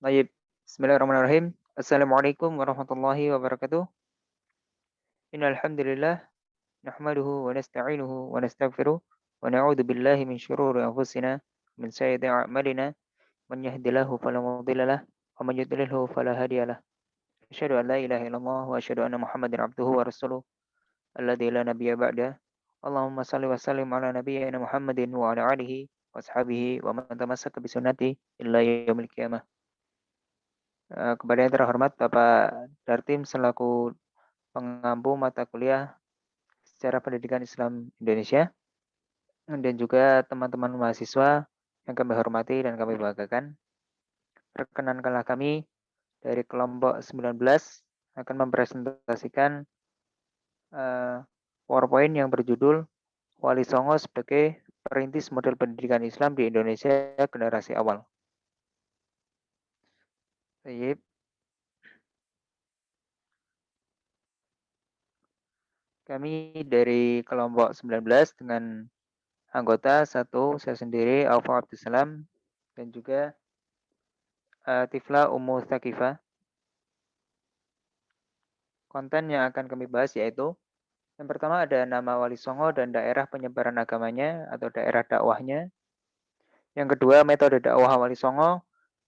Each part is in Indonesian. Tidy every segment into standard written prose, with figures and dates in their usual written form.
Baik, bismillahirrahmanirrahim. Assalamualaikum warahmatullahi wabarakatuh. Innal hamdalillah nahmaduhu wa nasta'inuhu wa nastaghfiruh wa na'udzu billahi min shururi anfusina min sayyiati a'malina man yahdihillahu fala mudilla lahu wa man yudlilhu fala hadiya lahu. Asyhadu an la ilaha illallah wa asyhadu anna Muhammadar abduhu wa rasuluh alladzi la nabiyya ba'da. Allahumma shalli wa sallim ala nabiyyina Muhammadin wa ala alihi wa ashabihi wa man tamassaka bi sunnati illa yaumil qiyamah. Kepada yang terhormat Bapak Dartim selaku pengampu mata kuliah secara pendidikan Islam Indonesia dan juga teman-teman mahasiswa yang kami hormati dan kami banggakan. Perkenankanlah kami dari kelompok 19 akan mempresentasikan PowerPoint yang berjudul Wali Songo sebagai perintis model pendidikan Islam di Indonesia generasi awal. Baik. Kami dari kelompok 19 dengan anggota satu saya sendiri Alfa Abdussalam dan juga Tifla Ummu Thaqifah. Konten yang akan kami bahas yaitu yang pertama ada nama Wali Songo dan daerah penyebaran agamanya atau daerah dakwahnya. Yang kedua metode dakwah Wali Songo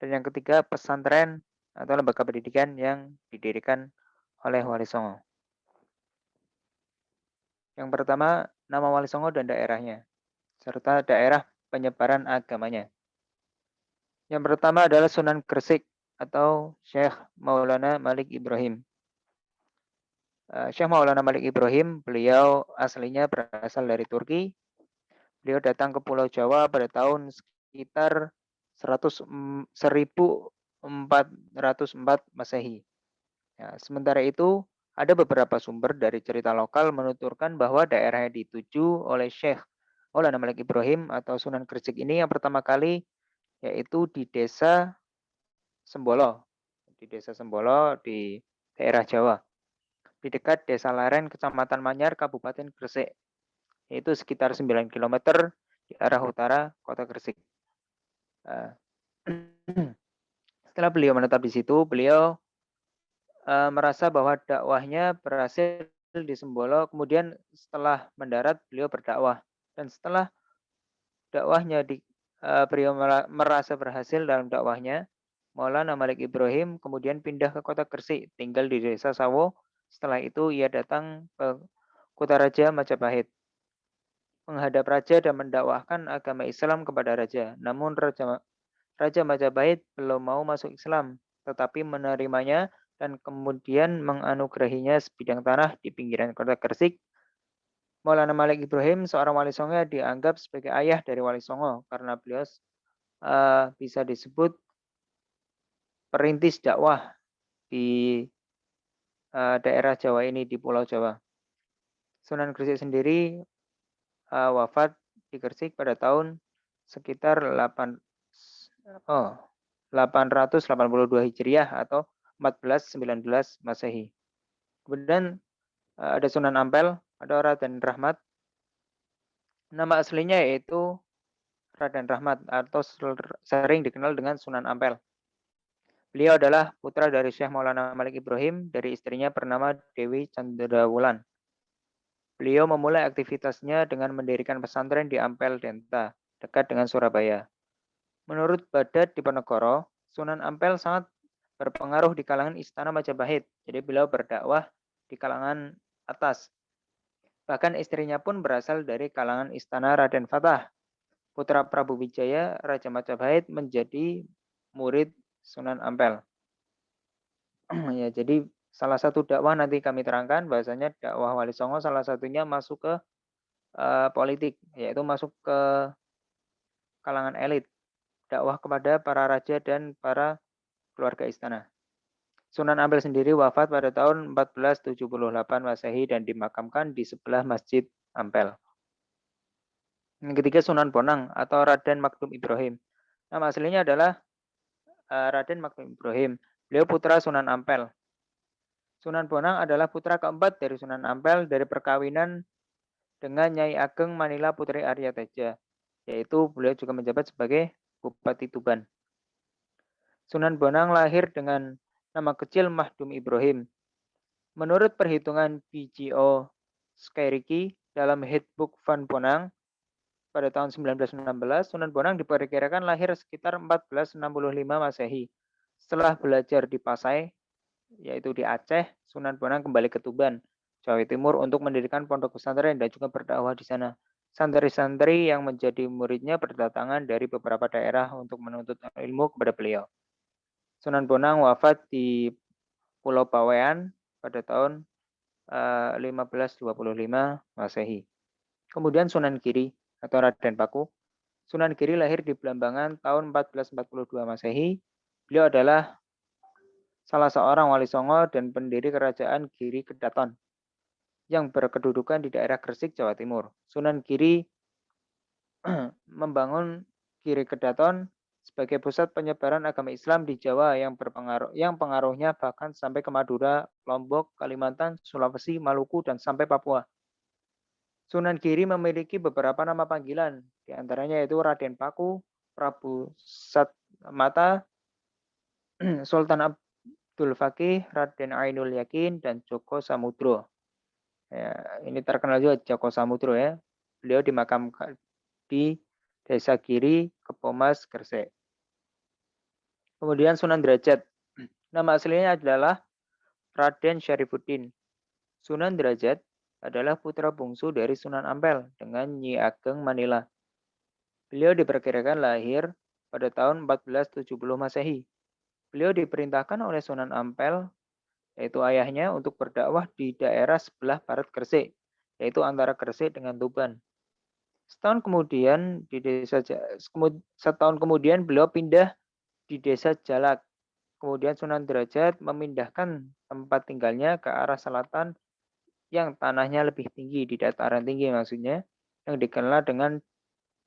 dan yang ketiga pesantren atau lembaga pendidikan yang didirikan oleh Wali Songo. Yang pertama nama Wali Songo dan daerahnya serta daerah penyebaran agamanya. Yang pertama adalah Sunan Gresik atau Syekh Maulana Malik Ibrahim. Syekh Maulana Malik Ibrahim, beliau aslinya berasal dari Turki. Beliau datang ke Pulau Jawa pada tahun sekitar 1404 Masehi. Ya, sementara itu, ada beberapa sumber dari cerita lokal menuturkan bahwa daerah yang dituju oleh Syekh Maulana Malik Ibrahim atau Sunan Gresik ini yang pertama kali yaitu di Desa Sembolo. Di Desa Sembolo di daerah Jawa. Di dekat Desa Laren, Kecamatan Manyar, Kabupaten Gresik. Yaitu sekitar 9 km di arah utara kota Gresik. Setelah beliau menetap di situ, beliau merasa bahwa dakwahnya berhasil di Sembolo. Kemudian setelah mendarat, beliau berdakwah. Dan setelah dakwahnya beliau merasa berhasil dalam dakwahnya, Maulana Malik Ibrahim kemudian pindah ke kota Gresik, tinggal di desa Sawo. Setelah itu ia datang ke kota Raja Majapahit, menghadap raja dan mendakwahkan agama Islam kepada raja. Namun Raja Majapahit belum mau masuk Islam, tetapi menerimanya dan kemudian menganugerahinya sebidang tanah di pinggiran kota Gresik. Maulana Malik Ibrahim, seorang wali songo, dianggap sebagai ayah dari wali songo karena beliau bisa disebut perintis dakwah di daerah Jawa ini, di Pulau Jawa. Sunan Gresik sendiri wafat di Gresik pada tahun sekitar 882 Hijriah atau 1419 Masehi. Kemudian ada Sunan Ampel, ada Raden Rahmat. Nama aslinya yaitu Raden Rahmat atau sering dikenal dengan Sunan Ampel. Beliau adalah putra dari Syekh Maulana Malik Ibrahim dari istrinya bernama Dewi Candrawulan. Beliau memulai aktivitasnya dengan mendirikan pesantren di Ampel Denta, dekat dengan Surabaya. Menurut Badat Diponegoro, Sunan Ampel sangat berpengaruh di kalangan Istana Majapahit. Jadi beliau berdakwah di kalangan atas. Bahkan istrinya pun berasal dari kalangan Istana Raden Fatah. Putra Prabu Wijaya, Raja Majapahit menjadi murid Sunan Ampel. Ya, jadi salah satu dakwah nanti kami terangkan bahasanya dakwah Wali Songo salah satunya masuk ke politik, yaitu masuk ke kalangan elit, dakwah kepada para raja dan para keluarga istana. Sunan Ampel sendiri wafat pada tahun 1478 Masehi dan dimakamkan di sebelah Masjid Ampel. Yang ketiga Sunan Bonang atau Raden Maktum Ibrahim. Nama aslinya adalah Raden Maktum Ibrahim. Beliau putra Sunan Ampel. Sunan Bonang adalah putra keempat dari Sunan Ampel dari perkawinan dengan Nyai Ageng Manila Putri Arya Teja. Yaitu beliau juga menjabat sebagai Bupati Tuban. Sunan Bonang lahir dengan nama kecil Mahdum Ibrahim. Menurut perhitungan BGO Skyriki dalam Handbook Van Bonang pada tahun 1916, Sunan Bonang diperkirakan lahir sekitar 1465 Masehi. Setelah belajar di Pasai, yaitu di Aceh, Sunan Bonang kembali ke Tuban, Jawa Timur untuk mendirikan pondok pesantren dan juga berdakwah di sana. Santri-santri yang menjadi muridnya berdatangan dari beberapa daerah untuk menuntut ilmu kepada beliau. Sunan Bonang wafat di Pulau Bawean pada tahun 1525 Masehi. Kemudian Sunan Giri atau Raden Paku. Sunan Giri lahir di Belambangan tahun 1442 Masehi. Beliau adalah salah seorang wali songo dan pendiri kerajaan Giri Kedaton yang berkedudukan di daerah Gresik, Jawa Timur. Sunan Giri membangun Giri Kedaton sebagai pusat penyebaran agama Islam di Jawa yang pengaruhnya bahkan sampai ke Madura, Lombok, Kalimantan, Sulawesi, Maluku dan sampai Papua. Sunan Giri memiliki beberapa nama panggilan, di antaranya yaitu Raden Paku, Prabu Satmata, Sultan Abdul Fakih, Raden Ainul Yakin, dan Joko Samudro. Ya, ini terkenal juga Joko Samudro ya. Beliau dimakamkan di Desa Giri, Kepomas, Gresik. Kemudian Sunan Derajat. Nama aslinya adalah Raden Syarifuddin. Sunan Derajat adalah putra bungsu dari Sunan Ampel dengan Nyi Ageng Manila. Beliau diperkirakan lahir pada tahun 1470 Masehi. Beliau diperintahkan oleh Sunan Ampel, yaitu ayahnya, untuk berdakwah di daerah sebelah barat Gresik, yaitu antara Gresik dengan Tuban. Setahun kemudian beliau pindah di desa Jalak. Kemudian Sunan Derajat memindahkan tempat tinggalnya ke arah selatan yang tanahnya lebih tinggi, di dataran tinggi maksudnya, yang dikenal dengan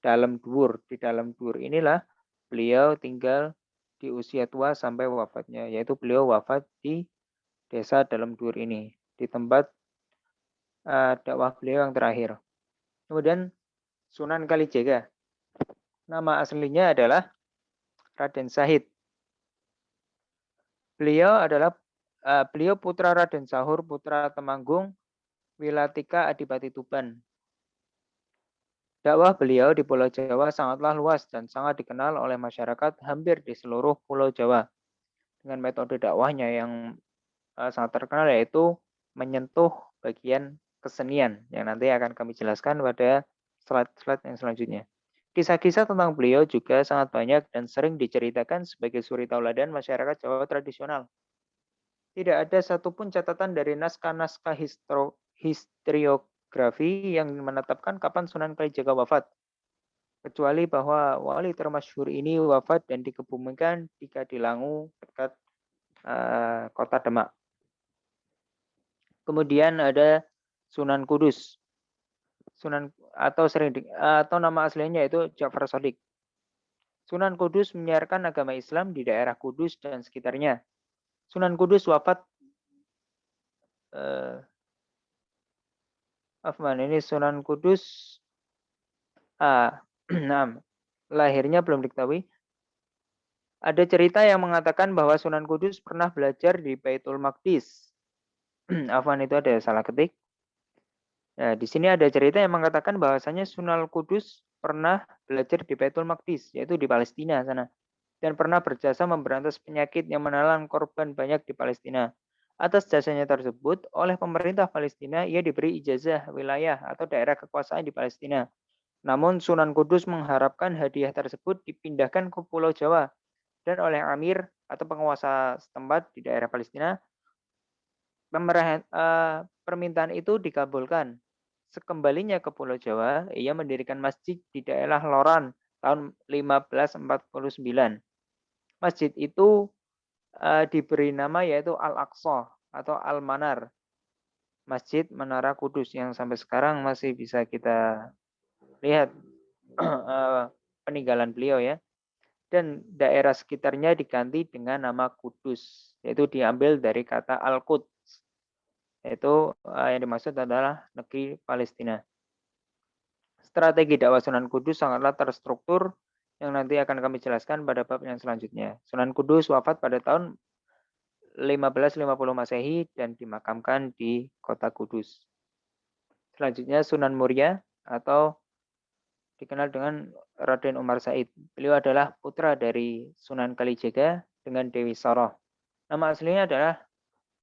Dalam Dhuwur. Di Dalam Dhuwur inilah beliau tinggal di usia tua sampai wafatnya, yaitu beliau wafat di desa Dalam Dhuwur ini, di tempat dakwah beliau yang terakhir. Kemudian Sunan Kalijaga. Nama aslinya adalah Raden Sahid. Beliau putra Raden Sahur, putra Temanggung, Wilatika Adipati Tuban. Dakwah beliau di Pulau Jawa sangatlah luas dan sangat dikenal oleh masyarakat hampir di seluruh Pulau Jawa. Dengan metode dakwahnya yang sangat terkenal, yaitu menyentuh bagian kesenian yang nanti akan kami jelaskan pada slide-slide yang selanjutnya. Kisah-kisah tentang beliau juga sangat banyak dan sering diceritakan sebagai suri tauladan masyarakat Jawa tradisional. Tidak ada satupun catatan dari naskah-naskah historiografi yang menetapkan kapan Sunan Kalijaga wafat, kecuali bahwa wali termasyhur ini wafat dan dikebumikan di Kadilangu dekat kota Demak. Kemudian ada Sunan Kudus. Atau nama aslinya itu Ja'far Shadiq. Sunan Kudus menyiarkan agama Islam di daerah Kudus dan sekitarnya. Sunan Kudus wafat ini Sunan Kudus lahirnya belum diketahui. Ada cerita yang mengatakan bahwa Sunan Kudus pernah belajar di Baitul Maqdis. Itu ada salah ketik. Nah, di sini ada cerita yang mengatakan bahwasanya Sunan Kudus pernah belajar di Baitul Maqdis, yaitu di Palestina sana, dan pernah berjasa memberantas penyakit yang menelan korban banyak di Palestina. Atas jasanya tersebut, oleh pemerintah Palestina, ia diberi ijazah wilayah atau daerah kekuasaan di Palestina. Namun Sunan Kudus mengharapkan hadiah tersebut dipindahkan ke Pulau Jawa, dan oleh Amir atau penguasa setempat di daerah Palestina, permintaan itu dikabulkan. Sekembalinya ke Pulau Jawa, ia mendirikan masjid di daerah Loran tahun 1549. Masjid itu diberi nama yaitu Al-Aqsa atau Al-Manar. Masjid Menara Kudus yang sampai sekarang masih bisa kita lihat peninggalan beliau ya. Dan daerah sekitarnya diganti dengan nama Kudus, yaitu diambil dari kata Al-Quds, yaitu yang dimaksud adalah negeri Palestina. Strategi dakwah Sunan Kudus sangatlah terstruktur, yang nanti akan kami jelaskan pada bab yang selanjutnya. Sunan Kudus wafat pada tahun 1550 Masehi dan dimakamkan di kota Kudus. Selanjutnya Sunan Muria atau dikenal dengan Raden Umar Said. Beliau adalah putra dari Sunan Kalijaga dengan Dewi Soroh. Nama aslinya adalah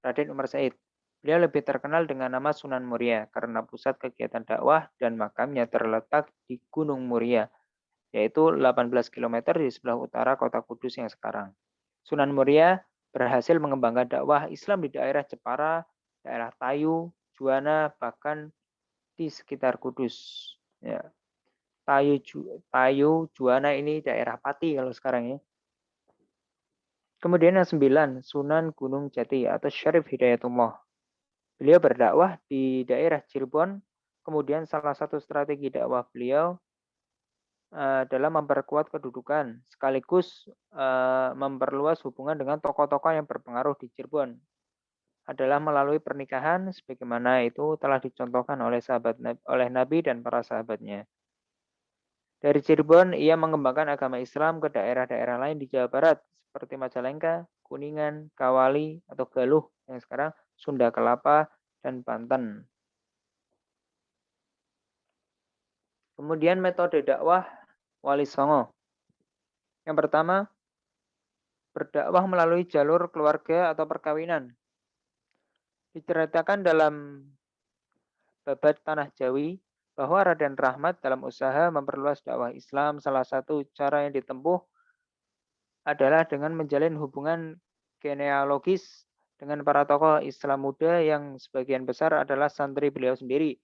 Raden Umar Said. Beliau lebih terkenal dengan nama Sunan Muria karena pusat kegiatan dakwah dan makamnya terletak di Gunung Muria, yaitu 18 km di sebelah utara kota Kudus yang sekarang. Sunan Muria berhasil mengembangkan dakwah Islam di daerah Jepara, daerah Tayu, Juwana, bahkan di sekitar Kudus. Ya. Tayu, Juwana ini daerah Pati kalau sekarang ya. Kemudian yang 9, Sunan Gunung Jati atau Syarif Hidayatullah. Beliau berdakwah di daerah Cirebon, kemudian salah satu strategi dakwah beliau dalam memperkuat kedudukan, sekaligus memperluas hubungan dengan tokoh-tokoh yang berpengaruh di Cirebon adalah melalui pernikahan, sebagaimana itu telah dicontohkan oleh Nabi dan para sahabatnya. Dari Cirebon, ia mengembangkan agama Islam ke daerah-daerah lain di Jawa Barat, seperti Majalengka, Kuningan, Kawali, atau Galuh, yang sekarang Sunda Kelapa, dan Banten. Kemudian metode dakwah Wali Songo. Yang pertama, berdakwah melalui jalur keluarga atau perkawinan. Diceritakan dalam Babat Tanah Jawi bahwa Raden Rahmat dalam usaha memperluas dakwah Islam, salah satu cara yang ditempuh adalah dengan menjalin hubungan genealogis dengan para tokoh Islam muda yang sebagian besar adalah santri beliau sendiri.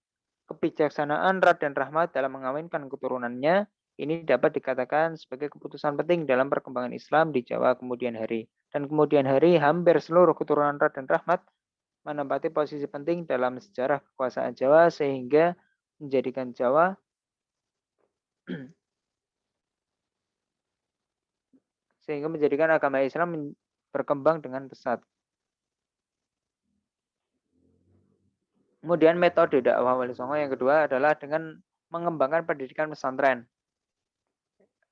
Kebijaksanaan Raden Rahmat dalam mengawinkan keturunannya ini dapat dikatakan sebagai keputusan penting dalam perkembangan Islam di Jawa kemudian hari. Dan kemudian hari hampir seluruh keturunan Raden Rahmat menempati posisi penting dalam sejarah kekuasaan Jawa sehingga menjadikan Jawa agama Islam berkembang dengan pesat. Kemudian metode dakwah Wali Songo yang kedua adalah dengan mengembangkan pendidikan pesantren.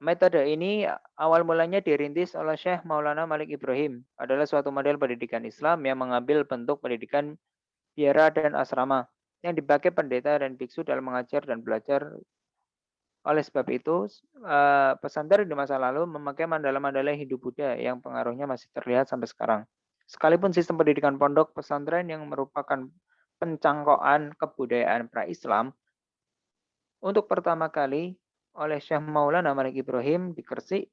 Metode ini awal mulanya dirintis oleh Syekh Maulana Malik Ibrahim. Adalah suatu model pendidikan Islam yang mengambil bentuk pendidikan biara dan asrama yang dipakai pendeta dan biksu dalam mengajar dan belajar. Oleh sebab itu, pesantren di masa lalu memakai mandala-mandala Hindu Buddha yang pengaruhnya masih terlihat sampai sekarang. Sekalipun sistem pendidikan pondok pesantren yang merupakan pencangkokan kebudayaan pra-Islam untuk pertama kali oleh Syekh Maulana Malik Ibrahim di Gresik,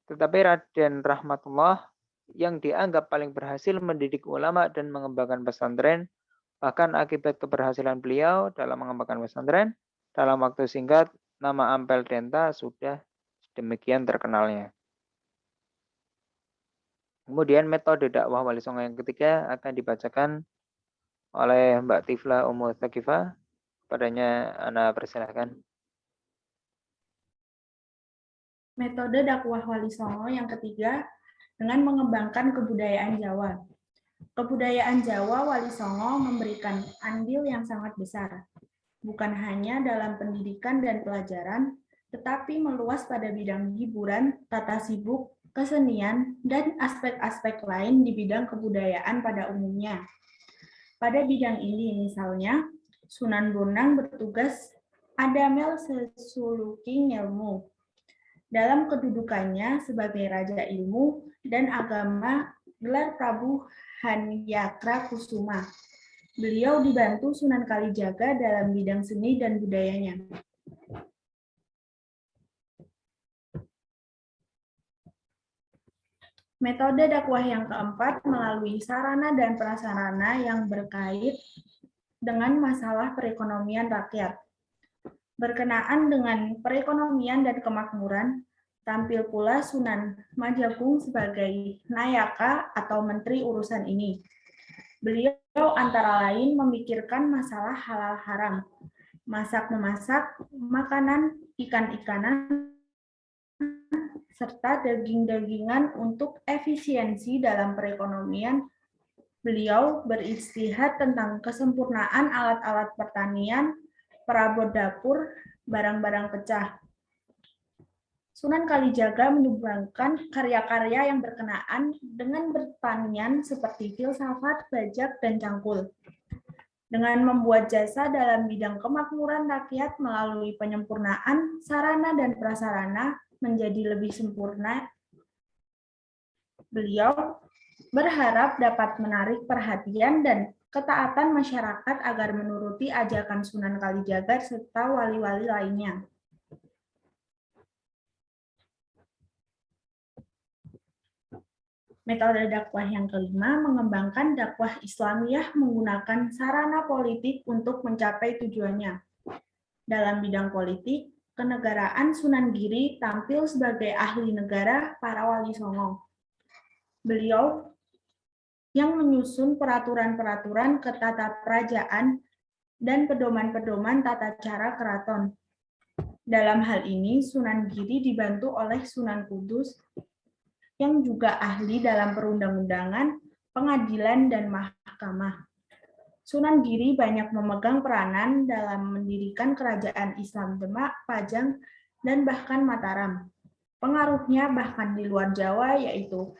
tetapi Raden Rahmatullah yang dianggap paling berhasil mendidik ulama dan mengembangkan pesantren, bahkan akibat keberhasilan beliau dalam mengembangkan pesantren, dalam waktu singkat nama Ampel Denta sudah demikian terkenalnya. Kemudian metode dakwah Wali Songo yang ketiga akan dibacakan oleh Mbak Tifla Ummu Thaqifah. Padanya Ana persilahkan. Metode dakwah Wali Songo yang ketiga dengan mengembangkan kebudayaan Jawa. Kebudayaan Jawa Wali Songo memberikan andil yang sangat besar, bukan hanya dalam pendidikan dan pelajaran, tetapi meluas pada bidang hiburan, tata sibuk, kesenian, dan aspek-aspek lain di bidang kebudayaan pada umumnya. Pada bidang ini misalnya, Sunan Bonang bertugas adamel sesuluking ilmu dalam kedudukannya sebagai Raja Ilmu dan Agama gelar Prabu Hanyakra Kusuma. Beliau dibantu Sunan Kalijaga dalam bidang seni dan budayanya. Metode dakwah yang keempat melalui sarana dan prasarana yang berkait dengan masalah perekonomian rakyat. Berkenaan dengan perekonomian dan kemakmuran, tampil pula Sunan Majagung sebagai Nayaka atau Menteri urusan ini. Beliau antara lain memikirkan masalah halal haram, masak-memasak, makanan, ikan-ikanan, serta daging-dagingan untuk efisiensi dalam perekonomian. Beliau beristihad tentang kesempurnaan alat-alat pertanian, perabot dapur, barang-barang pecah. Sunan Kalijaga menyumbangkan karya-karya yang berkenaan dengan pertanian seperti filsafat, bajak, dan cangkul. Dengan membuat jasa dalam bidang kemakmuran rakyat melalui penyempurnaan sarana dan prasarana menjadi lebih sempurna, beliau berharap dapat menarik perhatian dan ketaatan masyarakat agar menuruti ajakan Sunan Kalijaga serta wali-wali lainnya. Metode dakwah yang kelima mengembangkan dakwah Islamiyah menggunakan sarana politik untuk mencapai tujuannya. Dalam bidang politik, kenegaraan Sunan Giri tampil sebagai ahli negara para wali songo. Beliau yang menyusun peraturan-peraturan ketataprajaan dan pedoman-pedoman tata cara keraton. Dalam hal ini, Sunan Giri dibantu oleh Sunan Kudus yang juga ahli dalam perundang-undangan, pengadilan, dan mahkamah. Sunan Giri banyak memegang peranan dalam mendirikan kerajaan Islam Demak, Pajang, dan bahkan Mataram. Pengaruhnya bahkan di luar Jawa, yaitu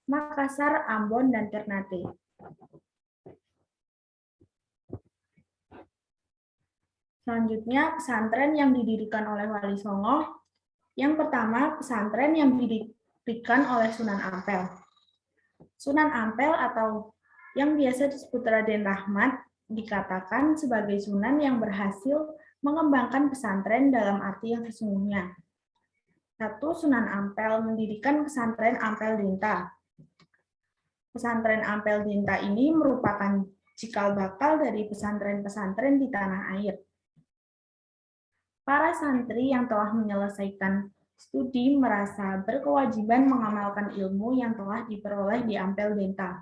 Makassar, Ambon, dan Ternate. Selanjutnya, pesantren yang didirikan oleh Wali Songo. Yang pertama, pesantren yang didirikan oleh Sunan Ampel. Sunan Ampel atau yang biasa disebut Raden Rahmat dikatakan sebagai sunan yang berhasil mengembangkan pesantren dalam arti yang sesungguhnya. Satu, Sunan Ampel mendirikan pesantren Ampel Dinta. Pesantren Ampel Dinta ini merupakan cikal bakal dari pesantren-pesantren di tanah air. Para santri yang telah menyelesaikan studi merasa berkewajiban mengamalkan ilmu yang telah diperoleh di Ampel Dinta.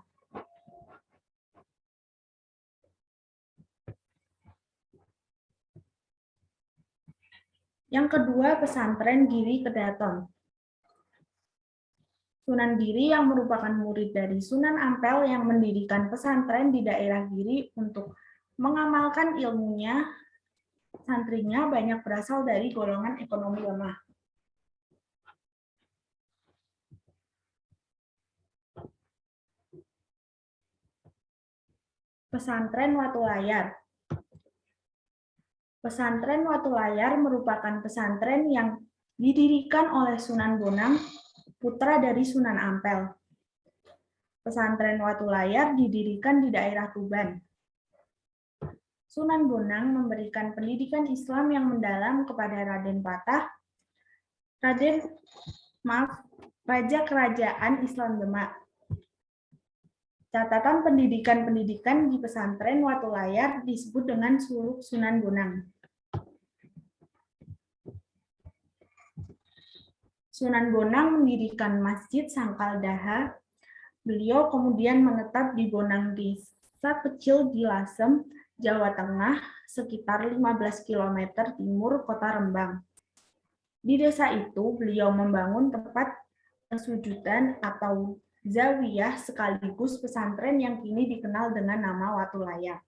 Yang kedua, pesantren Giri Kedaton. Sunan Giri yang merupakan murid dari Sunan Ampel yang mendirikan pesantren di daerah Giri untuk mengamalkan ilmunya, santrinya banyak berasal dari golongan ekonomi lemah. Pesantren Watu Layar. Pesantren Watu Layar merupakan pesantren yang didirikan oleh Sunan Bonang, putra dari Sunan Ampel. Pesantren Watu Layar didirikan di daerah Tuban. Sunan Bonang memberikan pendidikan Islam yang mendalam kepada Raja Kerajaan Islam Demak. Catatan pendidikan-pendidikan di pesantren Watu Layar disebut dengan Suluk Sunan Bonang. Sunan Bonang mendirikan Masjid Sangkal Daha. Beliau kemudian menetap di Bonang, desa kecil di Lasem, Jawa Tengah, sekitar 15 km timur kota Rembang. Di desa itu, beliau membangun tempat kesujudan atau zawiyah sekaligus pesantren yang kini dikenal dengan nama Watu Layar.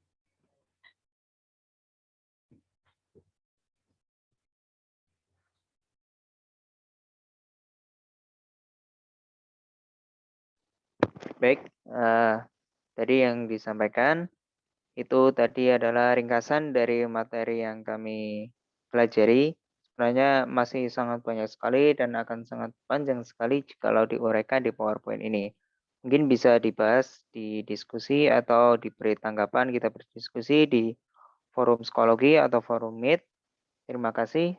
Baik, tadi yang disampaikan itu tadi adalah ringkasan dari materi yang kami pelajari. Sebenarnya masih sangat banyak sekali dan akan sangat panjang sekali jikalau diuraikan di PowerPoint ini. Mungkin bisa dibahas di diskusi atau diberi tanggapan, kita berdiskusi di forum psikologi atau forum Meet. Terima kasih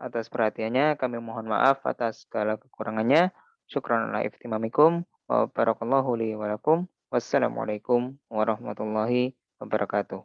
atas perhatiannya. Kami mohon maaf atas segala kekurangannya. Syukran ala iftimamikum wa barakallahu li wa lakum. Wassalamualaikum warahmatullahi wabarakatuh.